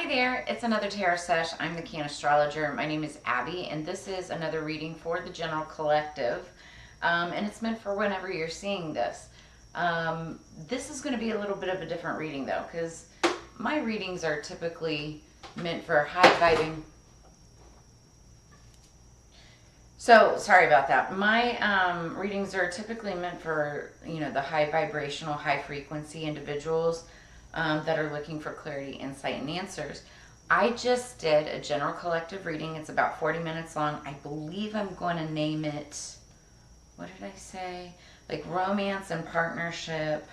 there, it's another tarot sesh. I'm the Can Astrologer. My name is Abby, and this is another reading for the general collective. And it's meant for whenever you're seeing this. This is going to be a little bit of a different reading, though, because my readings are typically meant for high vibing. So, sorry about that. My readings are typically meant for, the high vibrational, high frequency individuals that are looking for clarity, insight, and answers. I just did a general collective reading. It's about 40 minutes long. I believe I'm going to name it, what did I say? Like romance and partnership.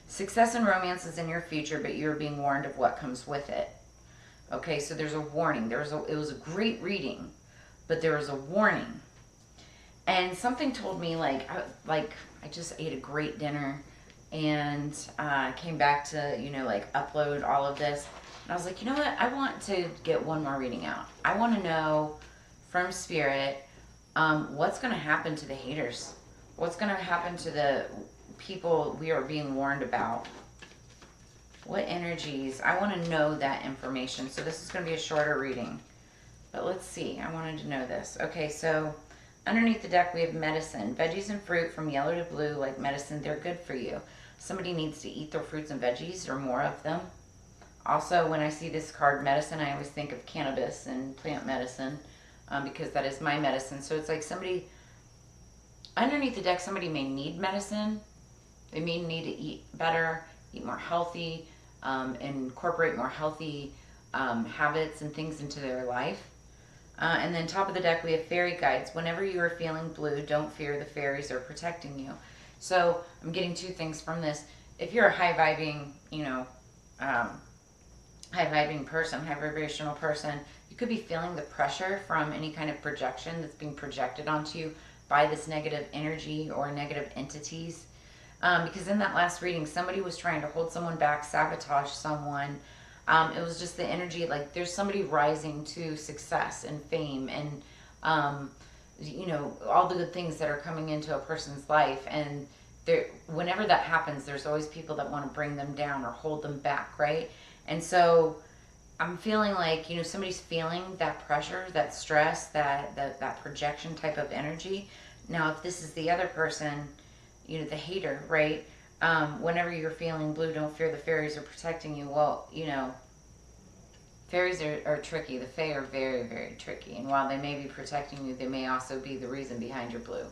Success and romance is in your future, but you're being warned of what comes with it. Okay, so there's a warning. It was a great reading, but there was a warning. And something told me, I just ate a great dinner and came back to, upload all of this. And I was like, you know what? I want to get one more reading out. I want to know from Spirit what's going to happen to the haters. What's going to happen to the people we are being warned about. What energies? I want to know that information. So this is going to be a shorter reading. But let's see. I wanted to know this. Okay, so underneath the deck we have medicine. Veggies and fruit from yellow to blue, like medicine, they're good for you. Somebody needs to eat their fruits and veggies or more of them. Also, when I see this card, medicine, I always think of cannabis and plant medicine because that is my medicine. So it's like somebody, underneath the deck, somebody may need medicine. They may need to eat better, eat more healthy, incorporate more healthy habits and things into their life. And then top of the deck, we have fairy guides. Whenever you are feeling blue, don't fear, the fairies are protecting you. So I'm getting two things from this. If you're a high vibing, high vibing person, high vibrational person, you could be feeling the pressure from any kind of projection that's being projected onto you by this negative energy or negative entities. Because in that last reading, somebody was trying to hold someone back, sabotage someone. It was just the energy, like there's somebody rising to success and fame and, all the good things that are coming into a person's life. And whenever that happens, there's always people that want to bring them down or hold them back, right? And so I'm feeling like, somebody's feeling that pressure, that stress, that projection type of energy. Now, if this is the other person, the hater, right? Whenever you're feeling blue, don't fear, the fairies are protecting you. Well, fairies are tricky. The fae are very, very tricky. And while they may be protecting you, they may also be the reason behind your blue,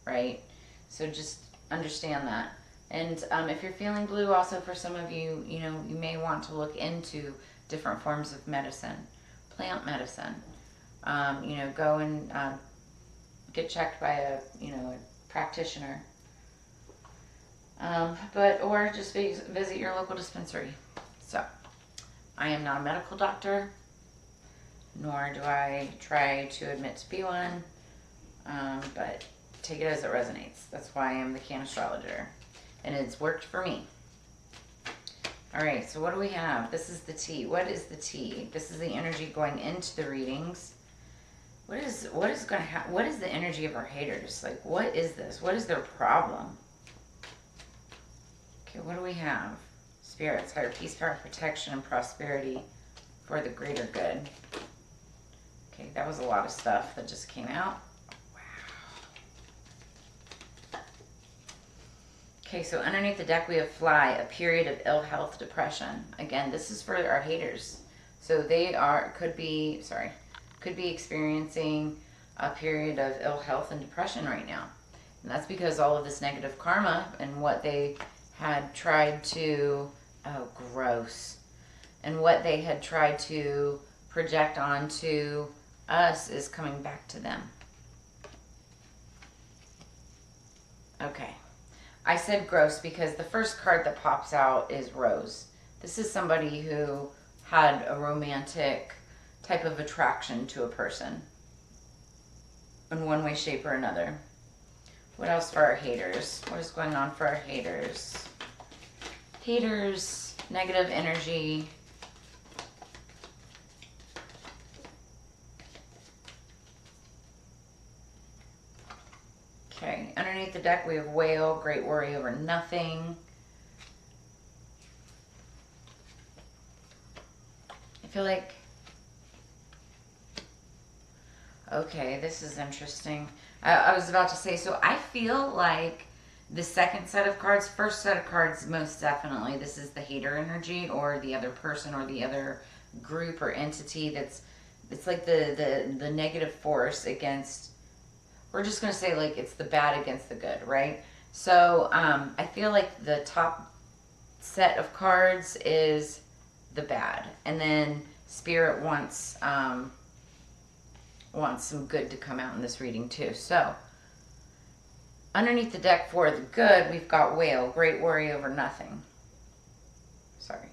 right? So just understand that. And if you're feeling blue, also for some of you, you may want to look into different forms of medicine, plant medicine. Go and get checked by a practitioner. Or just visit your local dispensary. So, I am not a medical doctor, nor do I try to admit to be one, but take it as it resonates. That's why I am the Can Astrologer, and it's worked for me. All right, so what do we have? This is the tea. What is the tea? This is the energy going into the readings. What is going to happen? What is the energy of our haters? Like, what is this? What is their problem? Okay, what do we have? Spirits, higher peace, power, protection, and prosperity for the greater good. Okay, that was a lot of stuff that just came out. Wow. Okay, so underneath the deck we have fly, a period of ill health, depression. Again, this is for our haters. So they could be experiencing a period of ill health and depression right now. And that's because all of this negative karma and what they had tried to, gross. And what they had tried to project onto us is coming back to them. Okay. I said gross because the first card that pops out is Rose. This is somebody who had a romantic type of attraction to a person in one way, shape, or another. What else for our haters? What is going on for our haters? Haters, negative energy. Okay, underneath the deck we have whale, great worry over nothing. feel like, okay, this is interesting. I was about to say, so I feel like the second set of cards, first set of cards, most definitely, this is the hater energy, or the other person, or the other group or entity that's, it's like the negative force against, we're just going to say like it's the bad against the good, right? So I feel like the top set of cards is the bad, and then Spirit wants some good to come out in this reading too. So underneath the deck for the good, we've got Whale, great worry over nothing. Sorry.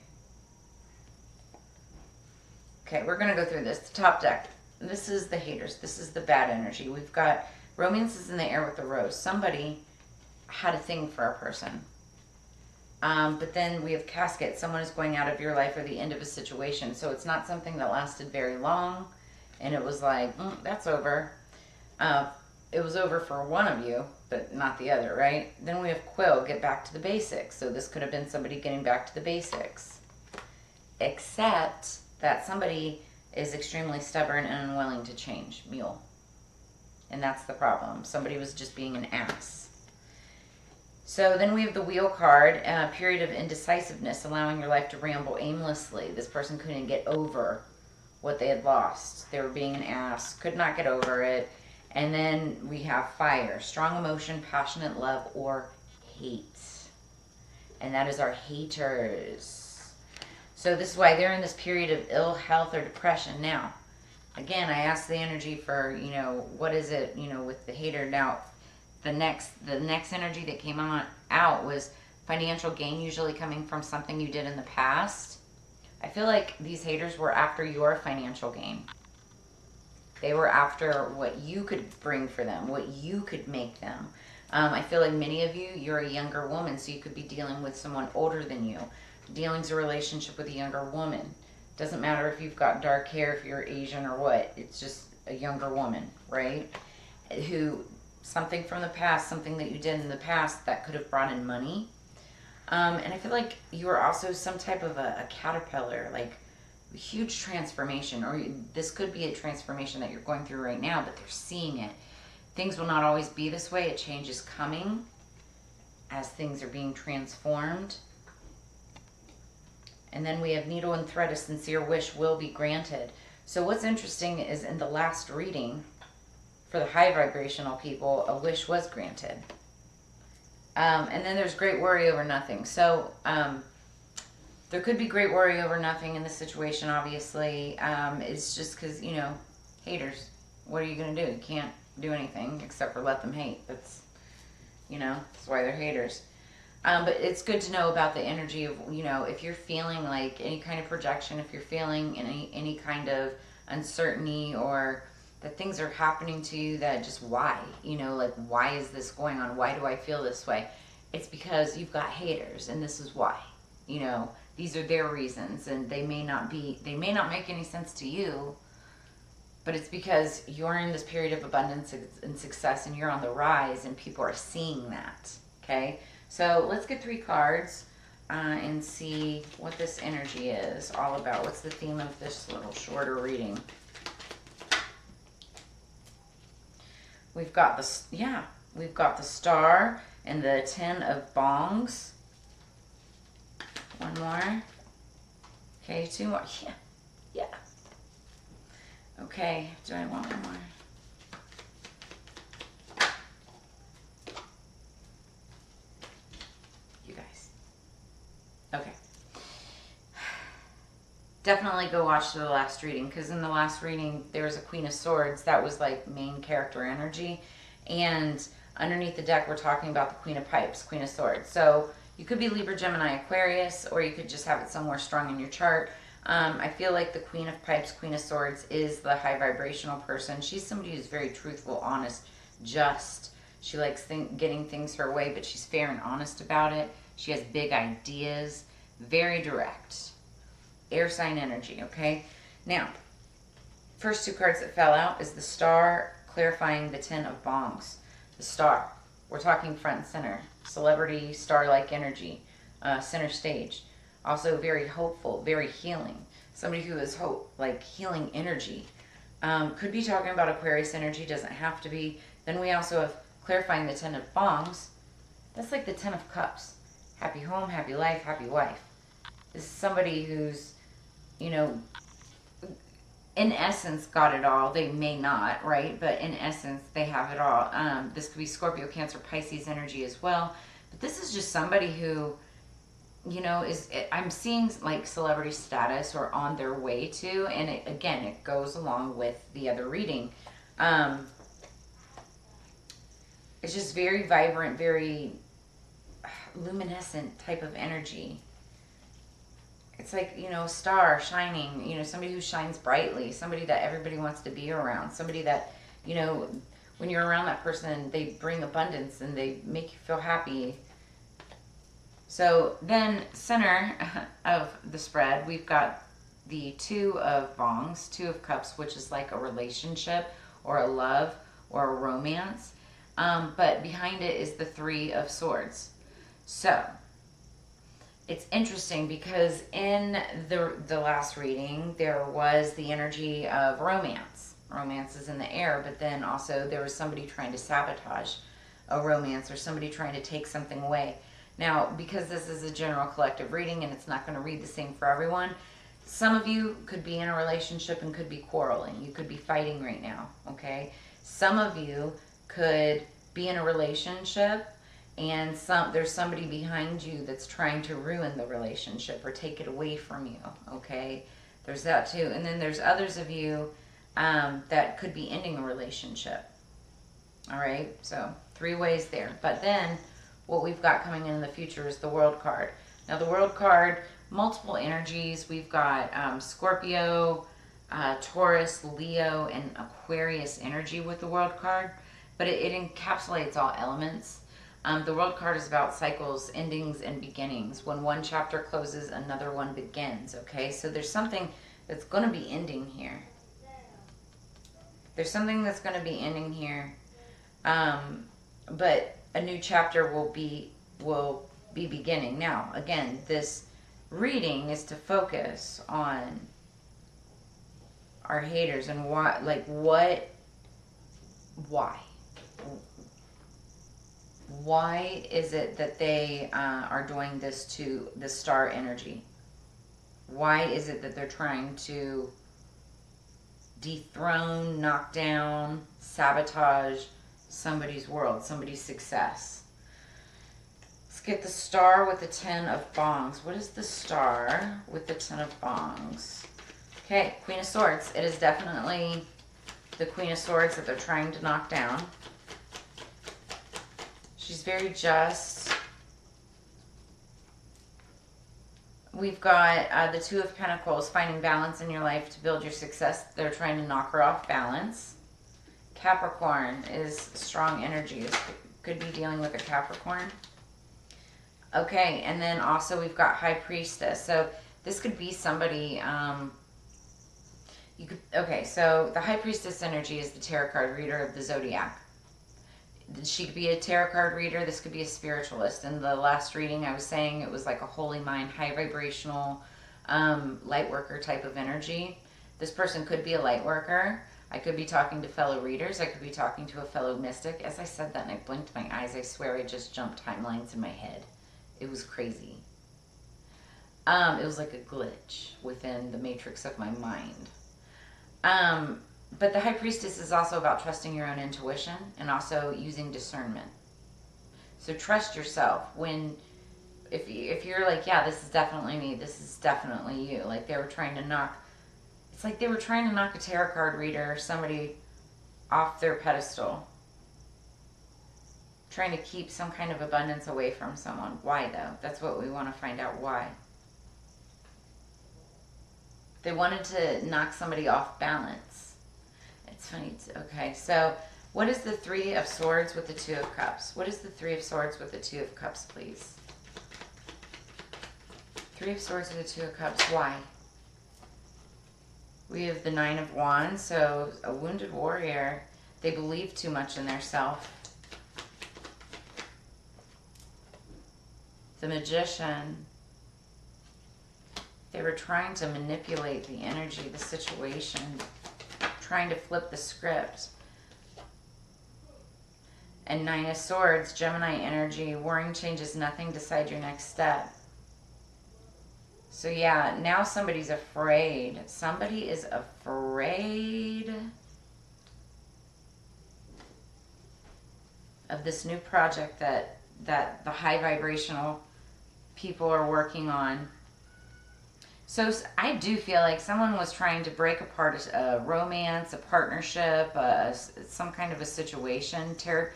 Okay, we're going to go through this. The top deck, this is the haters. This is the bad energy. We've got romance is in the air with the rose. Somebody had a thing for a person. But then we have casket. Someone is going out of your life, or the end of a situation. So it's not something that lasted very long. And it was like, that's over. It was over for one of you, but not the other, right? Then we have Quill, get back to the basics. So this could have been somebody getting back to the basics. Except that somebody is extremely stubborn and unwilling to change. Mule. And that's the problem. Somebody was just being an ass. So then we have the Wheel card, a period of indecisiveness, allowing your life to ramble aimlessly. This person couldn't get over what they had lost. They were being an ass, could not get over it. And then we have Fire, strong emotion, passionate love, or hate. And that is our haters. So this is why they're in this period of ill health or depression. Now, again, I asked the energy for, what is it, with the hater. Now, the next energy that came out was financial gain, usually coming from something you did in the past. I feel like these haters were after your financial gain. They were after what you could bring for them, what you could make them. I feel like many of you, you're a younger woman, so you could be dealing with someone older than you. Dealing's a relationship with a younger woman. Doesn't matter if you've got dark hair, if you're Asian or what. It's just a younger woman, right? Who, something from the past, something that you did in the past that could have brought in money. And I feel like you are also some type of a caterpillar, like a huge transformation, or this could be a transformation that you're going through right now, but they're seeing it. Things will not always be this way. A change is coming as things are being transformed. And then we have Needle and Thread, a sincere wish will be granted. So what's interesting is in the last reading, for the high vibrational people, a wish was granted. And then there's great worry over nothing. So there could be great worry over nothing in this situation, obviously. It's just because, haters, what are you going to do? You can't do anything except for let them hate. That's why they're haters. But it's good to know about the energy of, if you're feeling like any kind of projection, if you're feeling any kind of uncertainty, or that things are happening to you that just why, like why is this going on? Why do I feel this way? It's because you've got haters, and this is why. These are their reasons, and they may not make any sense to you, but it's because you're in this period of abundance and success, and you're on the rise, and people are seeing that. Okay, so let's get 3 cards and see what this energy is all about. What's the theme of this little shorter reading? We've got the Star and the 10 of Bongs. One more. Okay, 2 more. Yeah. Okay, do I want one more? You guys. Okay. Definitely go watch the last reading, because in the last reading there was a Queen of Swords that was like main character energy, and underneath the deck we're talking about the Queen of Pipes, Queen of Swords. So you could be Libra, Gemini, Aquarius, or you could just have it somewhere strong in your chart. I feel like the Queen of Pipes, Queen of Swords is the high vibrational person. She's somebody who's very truthful, honest, just. She likes getting things her way, but she's fair and honest about it. She has big ideas, very direct. Air sign energy, okay? Now, first 2 cards that fell out is the Star, clarifying the 10 of Bongs. The Star, we're talking front and center. Celebrity, star-like energy, center stage. Also very hopeful, very healing. Somebody who is hope, like healing energy. Could be talking about Aquarius energy, doesn't have to be. Then we also have clarifying the 10 of Thongs. That's like the 10 of Cups. Happy home, happy life, happy wife. This is somebody who's, you know, in essence got it all. They may not, right? But in essence, they have it all. This could be Scorpio, Cancer, Pisces energy as well. But this is just somebody who, you know, I'm seeing like celebrity status or on their way to, and again, it goes along with the other reading. It's just very vibrant, very luminescent type of energy. It's like, you know, star shining, you know, somebody who shines brightly, somebody that everybody wants to be around, somebody that, you know, when you're around that person, they bring abundance and they make you feel happy. So then center of the spread, we've got the 2 of Thongs, 2 of Cups, which is like a relationship or a love or a romance. But behind it is the 3 of Swords. So it's interesting because in the last reading, there was the energy of romance. Romance is in the air, but then also there was somebody trying to sabotage a romance or somebody trying to take something away. Now, because this is a general collective reading and it's not going to read the same for everyone, some of you could be in a relationship and could be quarreling. You could be fighting right now, okay? Some of you could be in a relationship and there's somebody behind you that's trying to ruin the relationship or take it away from you, okay? There's that too. And then there's others of you that could be ending a relationship, all right? So 3 ways there. But then what we've got coming in the future is the World card. Now the World card, multiple energies. We've got Scorpio, Taurus, Leo, and Aquarius energy with the World card. But it encapsulates all elements. The World card is about cycles, endings, and beginnings. When one chapter closes, another one begins, okay? So there's something that's going to be ending here. There's something that's going to be ending here. But a new chapter will be beginning. Now, again, this reading is to focus on our haters and why, like why? Why is it that they are doing this to the star energy? Why is it that they're trying to dethrone, knock down, sabotage somebody's world, somebody's success? Let's get the star with the 10 of Thongs. What is the star with the 10 of Thongs? Okay, Queen of Swords. It is definitely the Queen of Swords that they're trying to knock down. She's very just. We've got the 2 of Pentacles, finding balance in your life to build your success. They're trying to knock her off balance. Capricorn is strong energy. This could be dealing with a Capricorn. Okay, and then also we've got High Priestess. So this could be somebody, okay, so the High Priestess energy is the tarot card reader of the Zodiac. She could be a tarot card reader. This could be a spiritualist. In the last reading, I was saying it was like a holy mind, high vibrational, light worker type of energy. This person could be a light worker. I could be talking to fellow readers. I could be talking to a fellow mystic. As I said that and I blinked my eyes, I swear I just jumped timelines in my head. It was crazy. It was like a glitch within the matrix of my mind. But the High Priestess is also about trusting your own intuition and also using discernment. So trust yourself. If you're like, yeah, this is definitely me, this is definitely you. Like they were trying to knock, it's like they were trying to knock a tarot card reader, somebody off their pedestal. Trying to keep some kind of abundance away from someone. Why though? That's what we want to find out why. They wanted to knock somebody off balance. It's funny. Okay, so what is the 3 of Swords with the 2 of Cups? What is the 3 of Swords with the 2 of Cups, please? 3 of Swords with the 2 of Cups. Why? We have the 9 of Wands. So a wounded warrior. They believe too much in their self. The Magician. They were trying to manipulate the energy, the situation, trying to flip the script. And Nine of Swords, Gemini energy, worrying changes nothing, decide your next step. So yeah, now somebody's afraid. Somebody is afraid of this new project that the high vibrational people are working on. So I do feel like someone was trying to break apart a romance, a partnership, some kind of a situation, tear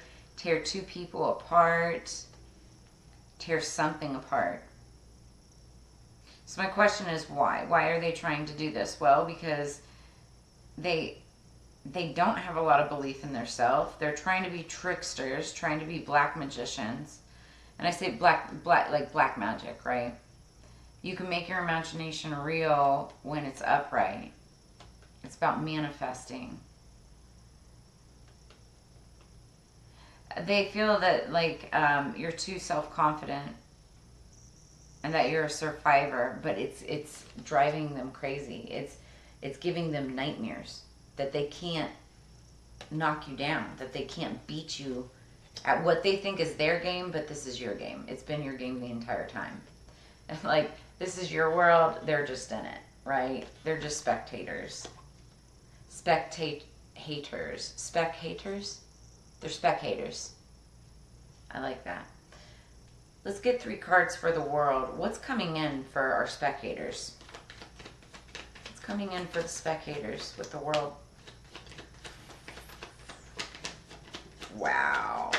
two people apart, tear something apart. So my question is why? Why are they trying to do this? Well, because they don't have a lot of belief in themselves. They're trying to be tricksters, trying to be black magicians. And I say black like black magic, right? You can make your imagination real when it's upright. It's about manifesting. They feel that like you're too self-confident and that you're a survivor, but it's driving them crazy. It's giving them nightmares that they can't knock you down, that they can't beat you at what they think is their game, but this is your game. It's been your game the entire time. And like, this is your world, they're just in it, right? They're just spectators. Spec-Haters. Spec-Haters? They're Spec-Haters. I like that. Let's get 3 cards for the world. What's coming in for our Spec-Haters? What's coming in for the Spec-Haters with the world? Wow.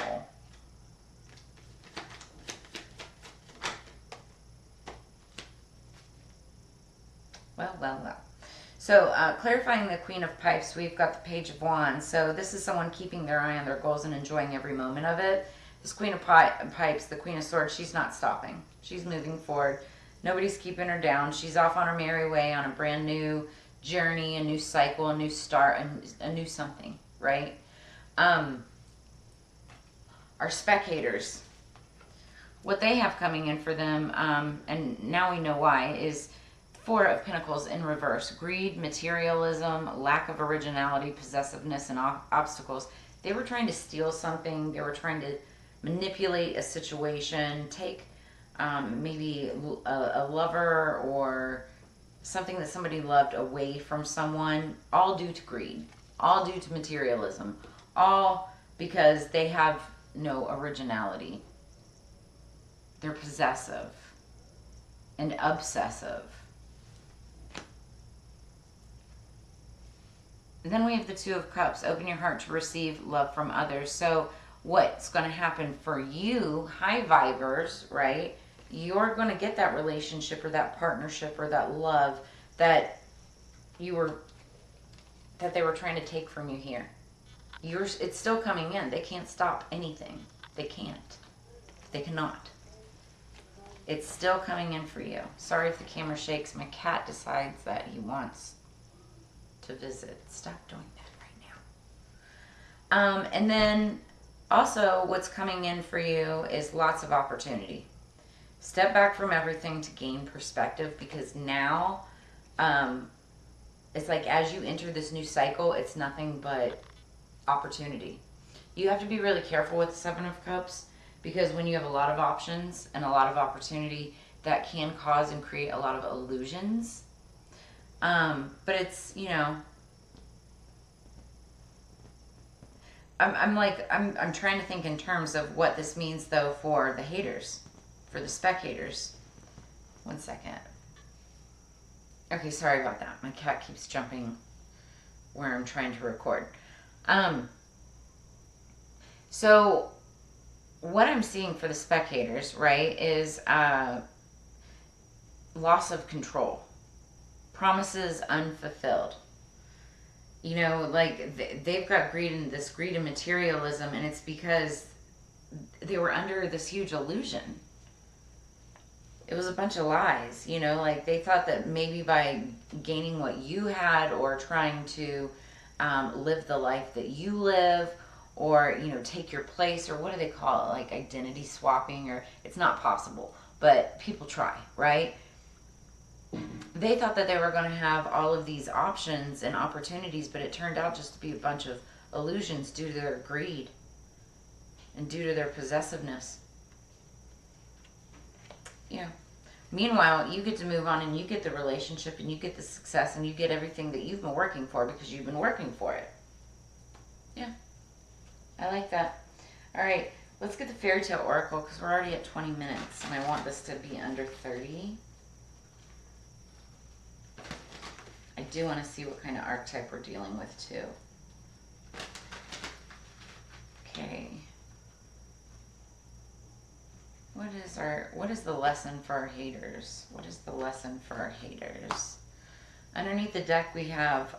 Well. So, clarifying the Queen of Pipes, we've got the Page of Wands. So this is someone keeping their eye on their goals and enjoying every moment of it. This Queen of Pipes, the Queen of Swords, she's not stopping. She's moving forward. Nobody's keeping her down. She's off on her merry way on a brand new journey, a new cycle, a new start, a new something, right? Our Spec-Haters, what they have coming in for them, and now we know why, is 4 of Pentacles in reverse. Greed, materialism, lack of originality, possessiveness, and obstacles. They were trying to steal something. They were trying to manipulate a situation, take maybe a lover or something that somebody loved away from someone, all due to greed, all due to materialism, all because they have no originality. They're possessive and obsessive. And then we have the 2 of Cups. Open your heart to receive love from others. So what's going to happen for you, high vibers, right? You're going to get that relationship or that partnership or that love that they were trying to take from you here. It's still coming in. They can't stop anything. They can't. They cannot. It's still coming in for you. Sorry if the camera shakes. My cat decides that he wants to visit. Stop doing that right now. And then also what's coming in for you is lots of opportunity. Step back from everything to gain perspective, because now it's like as you enter this new cycle, it's nothing but opportunity. You have to be really careful with the 7 of Cups, because when you have a lot of options and a lot of opportunity, that can cause and create a lot of illusions. But it's, you know, I'm trying to think in terms of what this means though for the haters, for the Spec-Haters. 1 second. Okay, sorry about that. My cat keeps jumping where I'm trying to record. So what I'm seeing for the Spec-Haters, right, is loss of control. Promises unfulfilled. You know, like they've got greed and materialism, and it's because they were under this huge illusion. It was a bunch of lies, you know, like they thought that maybe by gaining what you had or trying to live the life that you live, or, you know, take your place, or what do they call it, like identity swapping, or it's not possible, but people try, right? they thought that they were going to have all of these options and opportunities, but it turned out just to be a bunch of illusions due to their greed and due to their possessiveness. Yeah. Meanwhile, you get to move on and you get the relationship and you get the success and you get everything that you've been working for because you've been working for it. Yeah. I like that. All right. Let's get the fairy tale oracle because we're already at 20 minutes and I want this to be under 30. I do want to see what kind of archetype we're dealing with too. Okay. What is the lesson for our haters? What is the lesson for our haters? Underneath the deck we have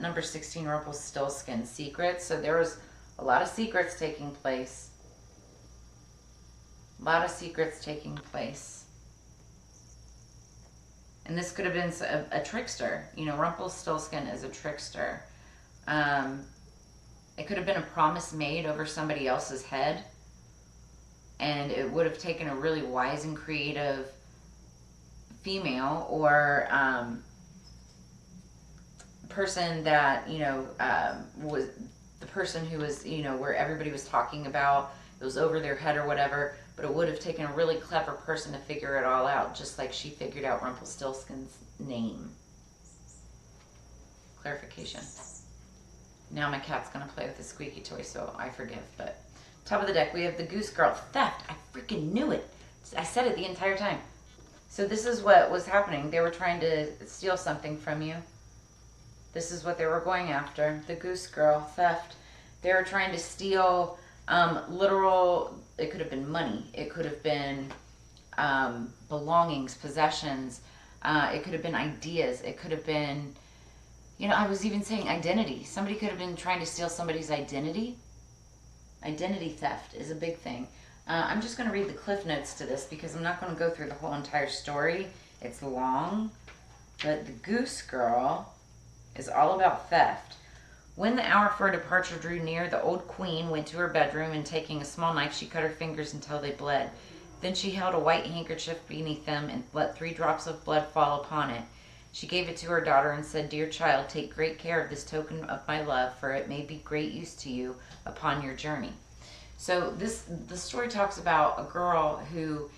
number 16, Rumpelstiltskin, secrets. So there was a lot of secrets taking place. A lot of secrets taking place. And this could have been a trickster. You know, Rumpelstiltskin is a trickster. It could have been a promise made over somebody else's head. And it would have taken a really wise and creative female or person that, you know, was the person who was, you know, where everybody was talking about. It was over their head or whatever. But it would have taken a really clever person to figure it all out, just like she figured out Rumpelstiltskin's name. Clarification. Now my cat's going to play with the squeaky toy, so I forgive. But top of the deck, we have the Goose Girl. Theft. I freaking knew it. I said it the entire time. So this is what was happening. They were trying to steal something from you. This is what they were going after. The Goose Girl. Theft. They were trying to steal literal... It could have been money. It could have been belongings, possessions. It could have been ideas. It could have been, you know, I was even saying identity. Somebody could have been trying to steal somebody's identity. Identity theft is a big thing. I'm just going to read the cliff notes to this because I'm not going to go through the whole entire story. It's long. But the Goose Girl is all about theft. When the hour for departure drew near, the old queen went to her bedroom and taking a small knife, she cut her fingers until they bled. Then she held a white handkerchief beneath them and let 3 drops of blood fall upon it. She gave it to her daughter and said, "Dear child, take great care of this token of my love, for it may be great use to you upon your journey." So the story talks about a girl who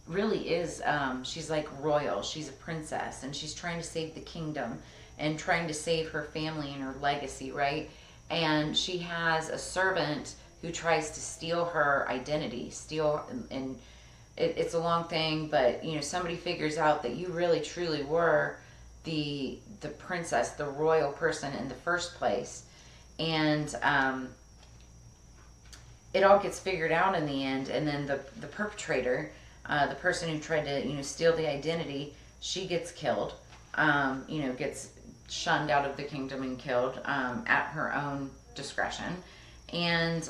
really is, she's like royal. She's a princess and she's trying to save the kingdom and trying to save her family and her legacy, right? And she has a servant who tries to steal her identity, and it's a long thing, but you know, somebody figures out that you really truly were the princess, the royal person in the first place. And it all gets figured out in the end, and then the perpetrator, the person who tried to, you know, steal the identity, she gets killed, you know, gets shunned out of the kingdom and killed at her own discretion. And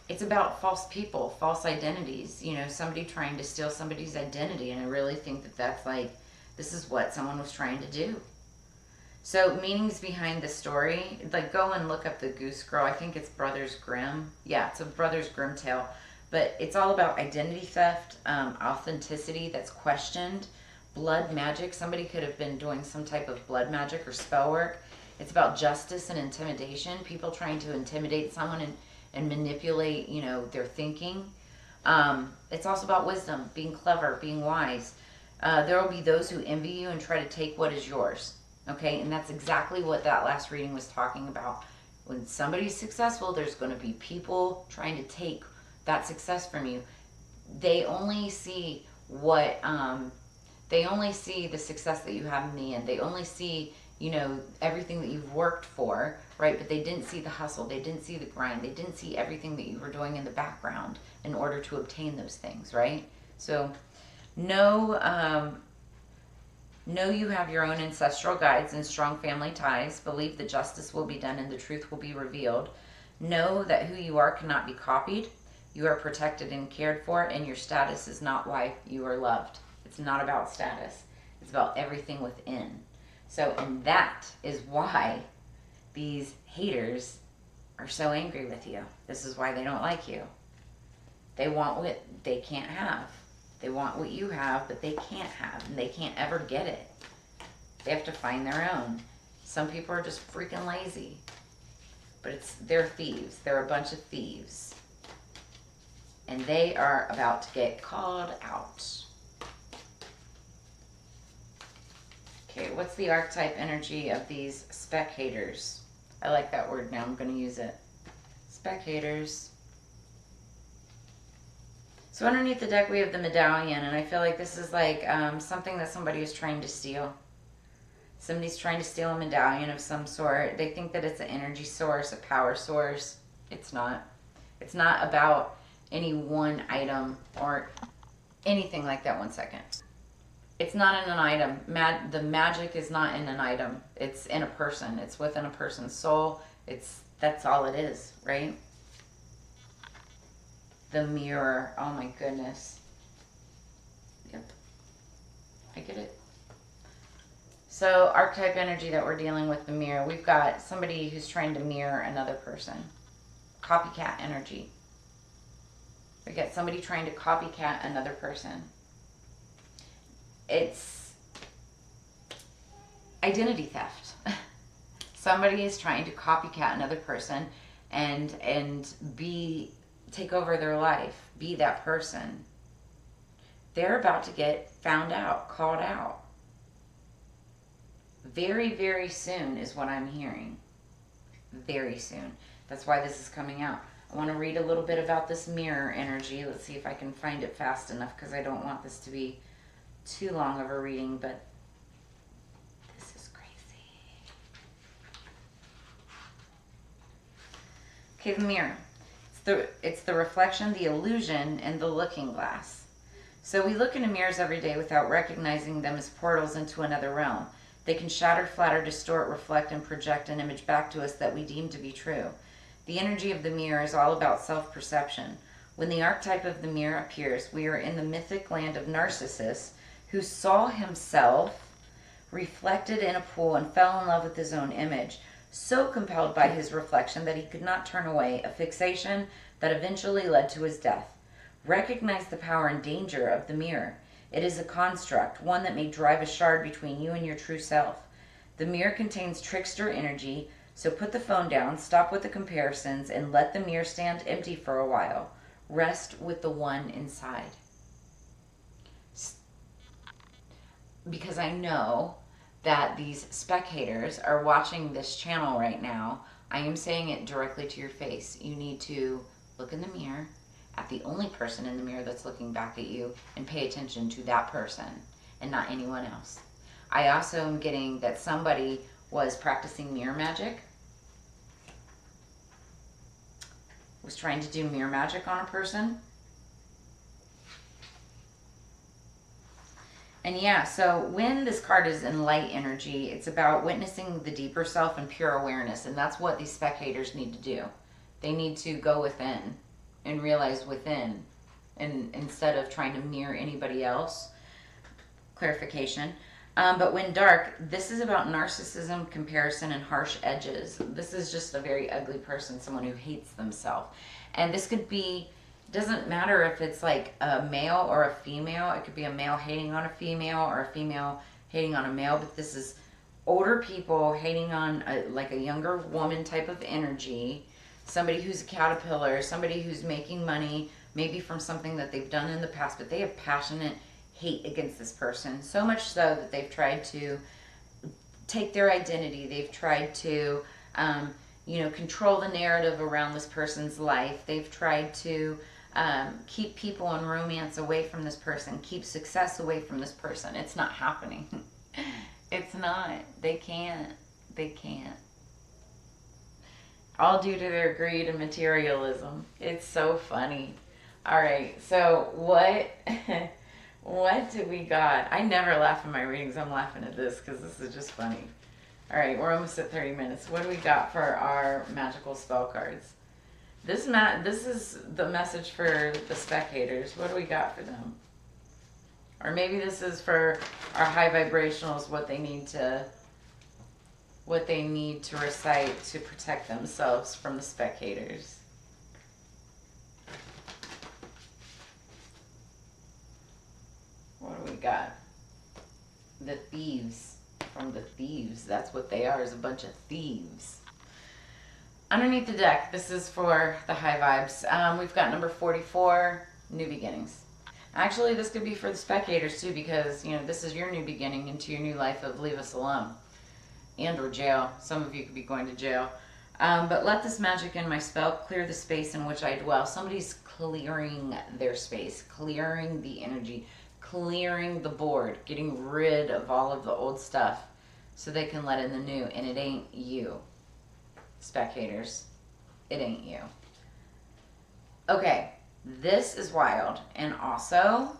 it's about false people, false identities, you know, somebody trying to steal somebody's identity. And I really think that that's like, this is what someone was trying to do. So meanings behind the story, like go and look up the Goose Girl. I think it's Brothers Grimm. Yeah, it's a Brothers Grimm tale. But it's all about identity theft, authenticity that's questioned, blood magic. Somebody could have been doing some type of blood magic or spell work. It's about justice and intimidation. People trying to intimidate someone and manipulate, you know, their thinking. It's also about wisdom, being clever, being wise. There will be those who envy you and try to take what is yours. Okay, and that's exactly what that last reading was talking about. When somebody's successful, there's going to be people trying to take that success from you. They only see what... they only see the success that you have in the end. They only see, you know, everything that you've worked for, right? But they didn't see the hustle. They didn't see the grind. They didn't see everything that you were doing in the background in order to obtain those things, right? So know you have your own ancestral guides and strong family ties. Believe that justice will be done and the truth will be revealed. Know that who you are cannot be copied. You are protected and cared for, and your status is not why you are loved. It's not about status. It's about everything within. So, and that is why these haters are so angry with you. This is why they don't like you. They want what they can't have. They want what you have, but they can't have, and they can't ever get it. They have to find their own. Some people are just freaking lazy. But they're thieves. They're a bunch of thieves. And they are about to get called out. Okay, what's the archetype energy of these Spec-Haters? I like that word now. I'm going to use it. Spec-Haters. So underneath the deck we have the medallion, and I feel like this is like something that somebody is trying to steal. Somebody's trying to steal a medallion of some sort. They think that it's an energy source, a power source. It's not. It's not about any one item or anything like that. 1 second. It's not in an item. The magic is not in an item. It's in a person. It's within a person's soul. That's all it is, right? The mirror. Oh my goodness. Yep. I get it. So archetype energy that we're dealing with, the mirror. We've got somebody who's trying to mirror another person. Copycat energy. We got somebody trying to copycat another person. It's identity theft. Somebody is trying to copycat another person and take over their life, be that person. They're about to get found out, called out. Very, very soon is what I'm hearing. Very soon. That's why this is coming out. I want to read a little bit about this mirror energy. Let's see if I can find it fast enough, because I don't want this to be too long of a reading, but this is crazy. Okay, the mirror. It's the reflection, the illusion, and the looking glass. So we look into mirrors every day without recognizing them as portals into another realm. They can shatter, flatter, distort, reflect, and project an image back to us that we deem to be true. The energy of the mirror is all about self-perception. When the archetype of the mirror appears, we are in the mythic land of Narcissus, who saw himself reflected in a pool and fell in love with his own image, so compelled by his reflection that he could not turn away, a fixation that eventually led to his death. Recognize the power and danger of the mirror. It is a construct, one that may drive a shard between you and your true self. The mirror contains trickster energy, so put the phone down, stop with the comparisons, and let the mirror stand empty for a while. Rest with the one inside. Because I know that these Spec-Haters are watching this channel right now. I am saying it directly to your face. You need to look in the mirror at the only person in the mirror that's looking back at you and pay attention to that person and not anyone else. I also am getting that somebody was practicing mirror magic, was trying to do mirror magic on a person. And yeah, so when this card is in light energy, it's about witnessing the deeper self and pure awareness. And that's what these Spec-Haters need to do. They need to go within and realize within, and instead of trying to mirror anybody else. Clarification. But when dark, this is about narcissism, comparison, and harsh edges. This is just a very ugly person, someone who hates themselves. And this could be, doesn't matter if it's like a male or a female. It could be a male hating on a female or a female hating on a male. But this is older people hating on like a younger woman type of energy. Somebody who's a caterpillar, somebody who's making money, maybe from something that they've done in the past, but they have passionate hate against this person. So much so that they've tried to take their identity. They've tried to, control the narrative around this person's life. They've tried to keep people in romance away from this person, keep success away from this person. It's not happening. It's not. They can't. They can't. All due to their greed and materialism. It's so funny. All right, so what do we got? I never laugh in my readings. I'm laughing at this because this is just funny. All right, we're almost at 30 minutes. What do we got for our magical spell cards? This is the message for the Spec-Haters. What do we got for them? Or maybe this is for our high vibrationals, what they need to recite to protect themselves from the Spec-Haters. got the Thieves from the Thieves. That's what they are, is a bunch of thieves. Underneath the deck, this is for the high vibes. We've got number 44, New Beginnings. Actually, this could be for the Spec-Haters too, because, you know, this is your new beginning into your new life of leave us alone. And or jail. Some of you could be going to jail. But let this magic in my spell clear the space in which I dwell. Somebody's clearing their space, clearing the energy, clearing the board, getting rid of all of the old stuff so they can let in the new. And it ain't you, Spec-Haters. It ain't you. Okay, this is wild and also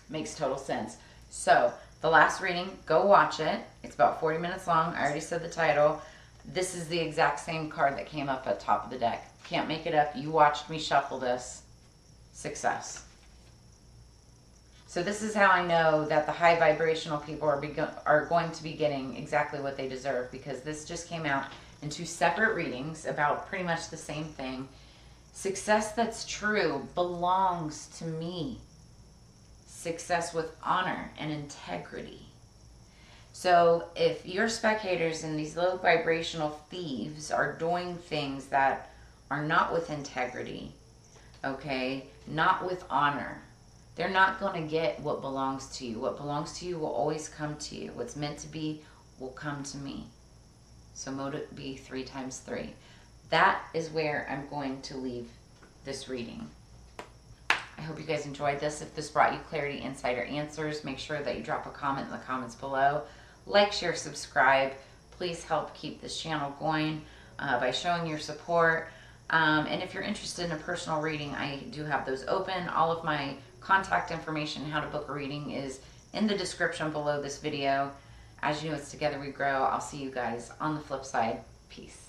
makes total sense. So the last reading, go watch it. It's about 40 minutes long. I already said the title. This is the exact same card that came up at top of the deck. Can't make it up. You watched me shuffle this. Success. So this is how I know that the high vibrational people are going to be getting exactly what they deserve, because this just came out in 2 separate readings about pretty much the same thing. Success that's true belongs to me. Success with honor and integrity. So if your Spec-Haters and these low vibrational thieves are doing things that are not with integrity, okay, not with honor, they're not going to get what belongs to you. What belongs to you will always come to you. What's meant to be will come to me. So mote it be 3 times 3. That is where I'm going to leave this reading. I hope you guys enjoyed this. If this brought you clarity, insight, or answers, make sure that you drop a comment in the comments below. Like, share, subscribe. Please help keep this channel going by showing your support. And if you're interested in a personal reading, I do have those open. All of my contact information, how to book a reading, is in the description below this video. As you know, it's Together We Grow. I'll see you guys on the flip side. Peace.